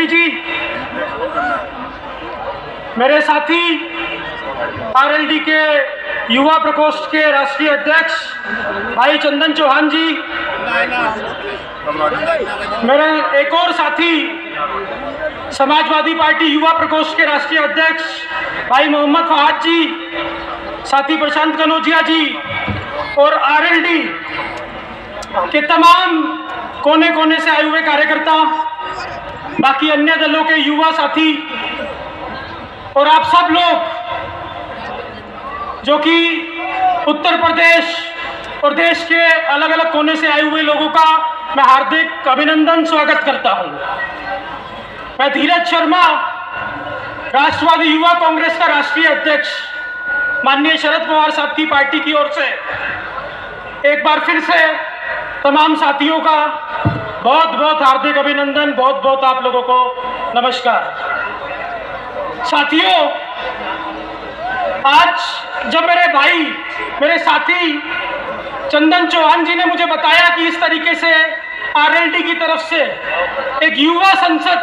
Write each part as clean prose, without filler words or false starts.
चौधरी जी, मेरे साथी आरएलडी के युवा प्रकोष्ठ के राष्ट्रीय अध्यक्ष भाई चंदन चौहान जी, मेरे एक और साथी समाजवादी पार्टी युवा प्रकोष्ठ के राष्ट्रीय अध्यक्ष भाई मोहम्मद फहाद जी, साथी प्रशांत कनौजिया जी और आरएलडी के तमाम कोने कोने से आए हुए कार्यकर्ता, बाकी अन्य दलों के युवा साथी और आप सब लोग जो कि उत्तर प्रदेश और देश के अलग अलग कोने से आए हुए लोगों का मैं हार्दिक अभिनंदन स्वागत करता हूं। मैं धीरज शर्मा, राष्ट्रवादी युवा कांग्रेस का राष्ट्रीय अध्यक्ष माननीय शरद पवार साहब की पार्टी की ओर से एक बार फिर से तमाम साथियों का बहुत बहुत हार्दिक अभिनंदन, बहुत बहुत आप लोगों को नमस्कार। साथियों, आज जब मेरे भाई, मेरे साथी चंदन चौहान जी ने मुझे बताया कि इस तरीके से आरएलडी की तरफ से एक युवा संसद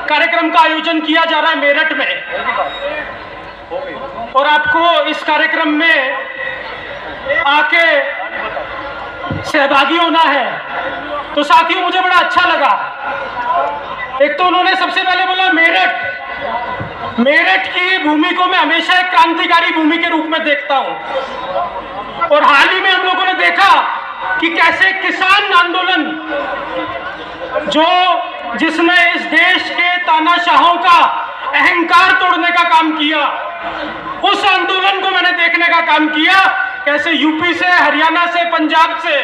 कार्यक्रम का आयोजन किया जा रहा है मेरठ में, और आपको इस कार्यक्रम में आके सहभागी होना है, तो साथियों मुझे बड़ा अच्छा लगा। एक तो उन्होंने सबसे पहले बोला मेरठ की भूमि को मैं हमेशा एक क्रांतिकारी भूमि के रूप में देखता हूं, और हाल ही में हम लोगों ने देखा कि कैसे किसान आंदोलन जिसने इस देश के तानाशाहों का अहंकार तोड़ने का काम किया, उस आंदोलन को मैंने देखने का काम किया। कैसे यूपी से, हरियाणा से, पंजाब से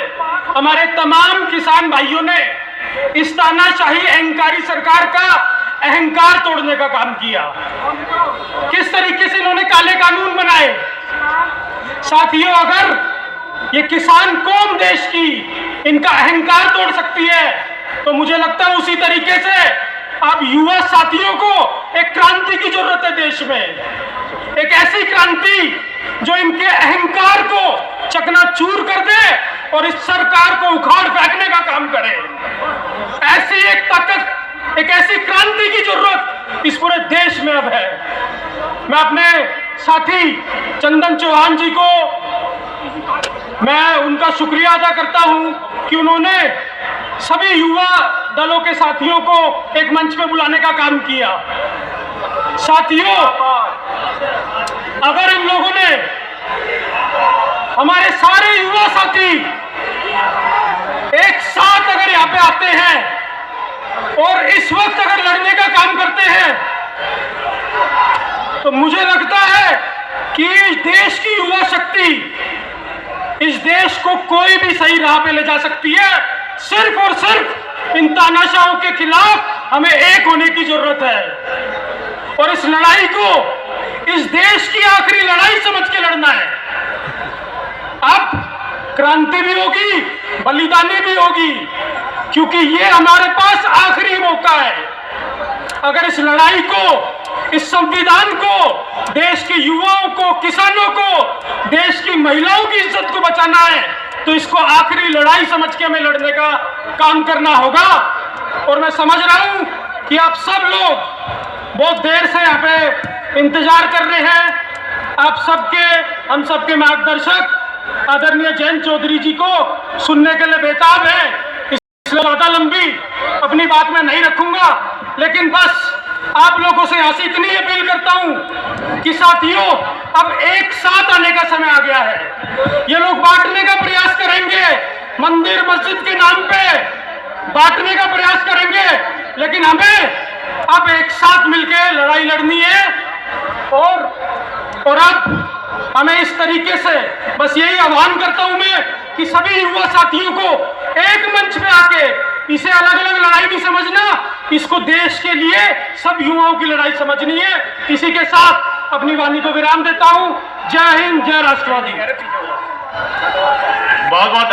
हमारे तमाम किसान भाइयों ने इस तानाशाही अहंकारी सरकार का अहंकार तोड़ने का काम किया। किस तरीके से इन्होंने काले कानून बनाए। साथियों, अगर ये किसान कौम देश की इनका अहंकार तोड़ सकती है, तो मुझे लगता है उसी तरीके से अब युवा साथियों को एक क्रांति की जरूरत है देश में। एक ऐसी क्रांति जो इनके अहंकार को चकनाचूर कर दे और इस सरकार को उखाड़ फेंकने का काम करे। ऐसी एक ताकत, एक ऐसी क्रांति की जरूरत इस पूरे देश में अब है। मैं अपने साथी चंदन चौहान जी को मैं उनका शुक्रिया अदा करता हूं कि उन्होंने सभी युवा दलों के साथियों को एक मंच पे बुलाने का काम किया। साथियों, अगर इन लोगों ने, हमारे सारे युवा साथी एक साथ अगर यहाँ पे आते हैं और इस वक्त अगर लड़ने का काम करते हैं, तो मुझे लगता है कि इस देश की युवा शक्ति इस देश को कोई भी सही राह पे ले जा सकती है। सिर्फ और सिर्फ इन तानाशाहों के खिलाफ हमें एक होने की जरूरत है, और इस लड़ाई को इस देश की आखिरी लड़ाई समझ के लड़ना है। अब क्रांति भी होगी, बलिदानी भी होगी, क्योंकि ये हमारे पास आखिरी मौका है। अगर इस लड़ाई को, इस संविधान को, देश के युवाओं को, किसानों को, देश की महिलाओं की इज्जत को बचाना है, तो इसको आखिरी लड़ाई समझ के हमें लड़ने का काम करना होगा। और मैं समझ रहा हूं कि आप सब लोग बहुत देर से यहाँ पे इंतजार कर रहे हैं। आप सबके, हम सबके मार्गदर्शक आदरणीय जयंत चौधरी जी को सुनने के लिए बेताब है। इसलिए ज्यादा लंबी अपनी बात मैं नहीं रखूंगा, लेकिन बस आप लोगों से यहाँ से इतनी अपील करता हूं कि साथियों, अब एक साथ आने का समय आ गया है। ये लोग बांटने का प्रयास करेंगे, मंदिर मस्जिद के नाम पे बांटने का प्रयास करेंगे, लेकिन हमें अब एक साथ मिलकर लड़ाई लड़नी है। और अब हमें इस तरीके से बस यही आह्वान करता हूं मैं कि सभी युवा साथियों को एक मंच पे आके इसे अलग अलग लड़ाई नहीं समझना, इसको देश के लिए सब युवाओं की लड़ाई समझनी है। इसी के साथ अपनी वाणी को विराम देता हूं। जय हिंद, जय राष्ट्रवादी। बहुत बहुत